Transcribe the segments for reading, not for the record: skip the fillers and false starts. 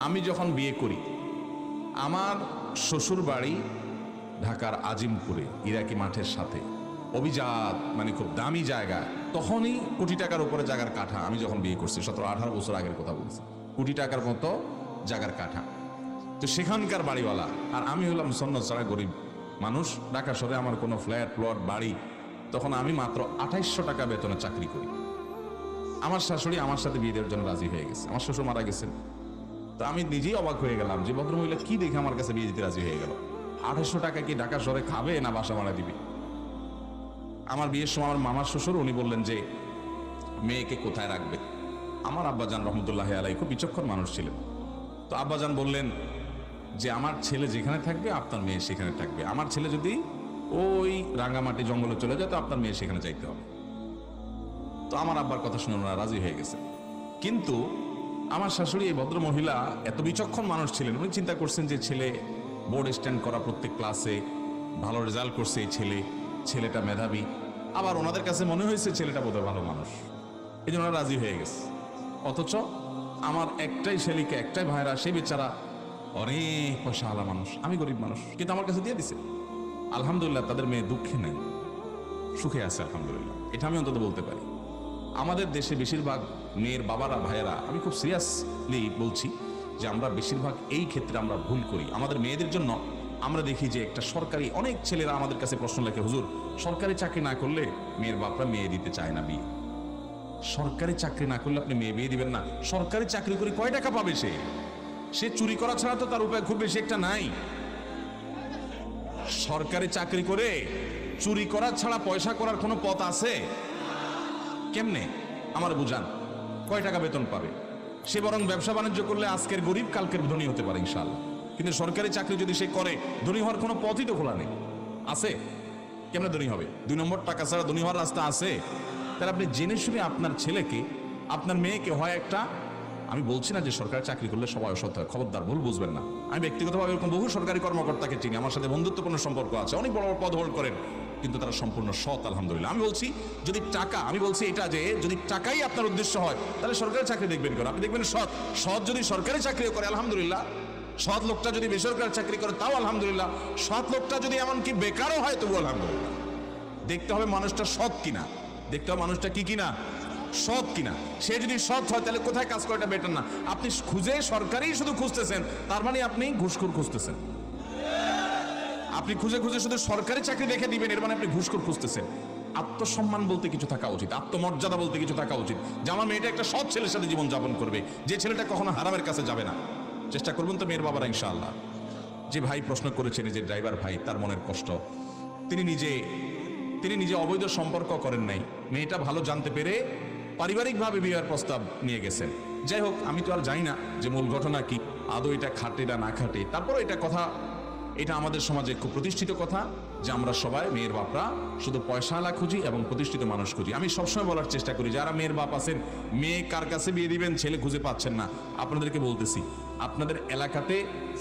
আমি যখন বিয়ে করি, আমার শ্বশুর বাড়ি ঢাকার আজিমপুরে, ইরাকি মাঠের সাথে, অভিজাত, মানে খুব দামি জায়গা। তখনই কোটি টাকার উপরে জায়গার কাঠা। আমি যখন বিয়ে করছি 17-18 বছর আগের কথা বলছি, কোটি টাকার মতো জায়গার কাঠা। তো সেখানকার বাড়িওয়ালা, আর আমি হলাম সন্ন্যত ছাড়া গরিব মানুষ। ঢাকা শহরে আমার কোনো ফ্ল্যাট প্লট বাড়ি, তখন আমি মাত্র 2800 টাকা বেতনে চাকরি করি। আমার শাশুড়ি আমার সাথে বিয়ে দেওয়ার জন্য রাজি হয়ে গেছে। আমার শ্বশুর মারা গেছেন, তো আমি নিজেই অবাক হয়ে গেলাম যে ভদ্রমহিলা কি দেখে আমার কাছে বিয়ে দিতে রাজি হয়ে গেল। 2800 টাকা কি ঢাকা শহরে খাবে না বাসা ভাড়া দিবে? আমার বিয়ের সময় আমার মামার শ্বশুর উনি বললেন যে মেয়েকে কোথায় রাখবে। আমার আব্বাজান রহমতুল্লাহ আলাই খুব বিচক্ষণ মানুষ ছিলেন। তো আব্বাজান বললেন যে আমার ছেলে যেখানে থাকবে আপনার মেয়ে সেখানে থাকবে। আমার ছেলে যদি ওই রাঙ্গামাটি জঙ্গলে চলে যায় তো আপনার মেয়ে সেখানে যাইতে হবে। তো আমার আব্বার কথা শুনে ওনারা রাজি হয়ে গেছে। কিন্তু আমার শাশুড়ি, এই ভদ্র মহিলা এত বিচক্ষণ মানুষ ছিলেন, উনি চিন্তা করছেন যে ছেলে বোর্ড স্ট্যান্ড করা, প্রত্যেক ক্লাসে ভালো রেজাল্ট করছে এই ছেলেটা মেধাবী, আবার ওনাদের কাছে মনে হয়েছে ছেলেটা বোধহয় ভালো মানুষ, এই জন্য রাজি হয়ে গেছে। অথচ আমার একটাই ছেলেকে, একটাই ভাইরা, সেই বেচারা অনেক পয়সাওয়ালা মানুষ, আমি গরিব মানুষ, কিন্তু আমার কাছে দিয়ে দিছে। আলহামদুলিল্লাহ, তাদের মেয়ে দুঃখে নেই, সুখে আছে আলহামদুলিল্লাহ। এটা আমি অন্তত বলতে পারি। আমাদের দেশে বেশিরভাগ মেয়ের বাবারা, ভাইয়েরা, আমি খুব সিরিয়াসলি বলছি যে আমরা বেশিরভাগ এই ক্ষেত্রে আমরা ভুল করি। আমাদের মেয়েদের জন্য আমরা দেখি যে একটা সরকারি, অনেক ছেলেরা আমাদের কাছে প্রশ্ন লেখে, হুজুর সরকারি চাকরি না করলে মেয়ের বাপরা মেয়ে দিতে চায় না বিয়ে। সরকারি চাকরি না করলে আপনি মেয়ে বিয়ে দিবেন না? সরকারি চাকরি করে কয় টাকা পাবে সে চুরি করা ছাড়া তো তার উপায় খুব বেশি একটা নাই। সরকারি চাকরি করে চুরি করা ছাড়া পয়সা করার কোনো পথ আছে? কেমনে আমার বুঝান, কয় টাকা বেতন পাবে? সে বরং ব্যবসা বাণিজ্য করলে আজকের গরিব কালকের ধনী হতে পারে ইনশাআল্লাহ, কিন্তু সরকারি চাকরি যদি সে করে ধনী হওয়ার কোনো পথই তো খোলা নেই। আছে? কেমনে ধনী হবে? 2 নম্বর টাকা ছাড়া ধনী হওয়ার রাস্তা আছে? তাহলে আপনি জেনে শুনে আপনার ছেলেকে, আপনার মেয়েকে হয় একটা, আমি বলছি না যে সরকারি চাকরি করলে সবাই অসৎ হয়, খবরদার, ভুল বুঝবেন না। আমি ব্যক্তিগতভাবে এরকম বহু সরকারি কর্মকর্তাকে চিনি, আমার সাথে বন্ধুত্বপূর্ণ সম্পর্ক আছে, অনেক বড় বড় পদ হোল্ড করেন, কিন্তু তারা সম্পূর্ণ সৎ আলহামদুলিল্লাহ। আমি বলছি যদি টাকা, আমি বলছি এটা যে যদি টাকাই আপনার উদ্দেশ্য হয় তাহলে সরকারি চাকরি দেখবেন কেন? আপনি দেখবেন সৎ যদি সরকারি চাকরিও করে আলহামদুলিল্লাহ, সৎ লোকটা যদি বেসরকারি চাকরি করে তাও আলহামদুলিল্লাহ, সৎ লোকটা যদি এমনকি বেকারও হয় তবু আলহামদুলিল্লাহ। দেখতে হবে মানুষটা সৎ কিনা, দেখতে হবে মানুষটা কি কিনা, সৎ কিনা। সে যদি সৎ হয় তাহলে কোথায় কাজ করাটা বেটার না? আপনি খুঁজে সরকারি শুধু খুঁজতেছেন, তার মানে আপনি ঘুষখোর খুঁজতেছেন। আপনি খুঁজে খুঁজে শুধু সরকারি চাকরি দেখে দিবেন, এর মানে আপনি ঘুষখোর খুঁজতেছেন। আত্মসম্মান বলতে কিছু থাকা উচিত, আত্মমর্যাদা বলতে কিছু থাকা উচিত, যে আমার মেয়েটা একটা সৎ ছেলের সাথে জীবন যাপন করবে, যে ছেলেটা কখনো হারামের কাছে যাবে না। চেষ্টা করবেন তো মেয়ের বাবারা ইনশাআল্লাহ। যে ভাই প্রশ্ন করেছেন, যে ড্রাইভার ভাই, তার মনের কষ্ট, তিনি নিজে অবৈধ সম্পর্ক করেন নাই, মেয়েটা ভালো জানতে পেরে পারিবারিকভাবে বিয়ের প্রস্তাব নিয়ে গেছেন। যাই হোক, আমি তো আর জানি না যে মূল ঘটনা কি, আদৌ এটা খাটে না না খাটে। তারপরে এটা আমাদের সমাজে খুব প্রতিষ্ঠিত কথা যে আমরা সবাই মেয়ের বাপরা শুধু পয়সাওয়ালা খুঁজি এবং প্রতিষ্ঠিত মানুষ খুঁজি। আমি সবসময় বলার চেষ্টা করি, যারা মেয়ের বাপ আছেন, মেয়ে কার কাছে বিয়ে দিবেন, ছেলে খুঁজে পাচ্ছেন না, আপনাদেরকে বলতেছি, আপনাদের এলাকাতে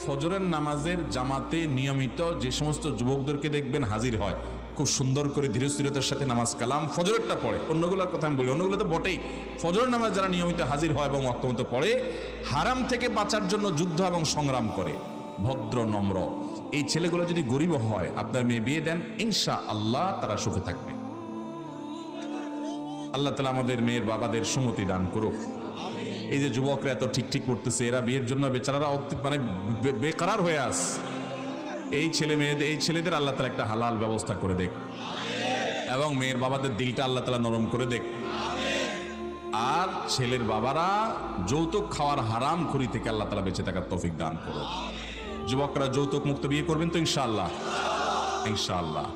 ফজরের নামাজের জামাতে নিয়মিত যে সমস্ত যুবকদেরকে দেখবেন হাজির হয়, খুব সুন্দর করে ধীরস্থিরতার সাথে নামাজ কালাম ফজরেরটা পড়ে, অন্যগুলোর কথা আমি বলি, অন্যগুলো তো বটেই, ফজরের নামাজ যারা নিয়মিত হাজির হয় এবং অত্যন্ত পড়ে, হারাম থেকে বাঁচার জন্য যুদ্ধ এবং সংগ্রাম করে, ভদ্র নম্র, এই ছেলেগুলো যদি গরিব হয়, আপনার মেয়ে বিয়ে দেন, ইনশাআল্লাহ তারা সুখে থাকবে। আল্লাহ তাআলা আমাদের মেয়ের বাবাদের সুমতি দান করুক। এই যে যুবকরা এত ঠিক করতেছে, এরা বিয়ের জন্য বেচারারা মানে বেকার হয়ে আস, এই ছেলেদের আল্লাহ তাআলা একটা হালাল ব্যবস্থা করে দেখ, এবং মেয়ের বাবাদের দিলটা আল্লাহ তাআলা নরম করে দেখ। আর ছেলের বাবারা যৌতুক খাওয়ার হারাম খড়ি থেকে আল্লাহ তাআলা বেঁচে থাকার তৌফিক দান করুক। যুবকরা যৌতুক মুক্ত বিয়ে করবেন তো ইনশাআল্লাহ, ইনশাআল্লাহ।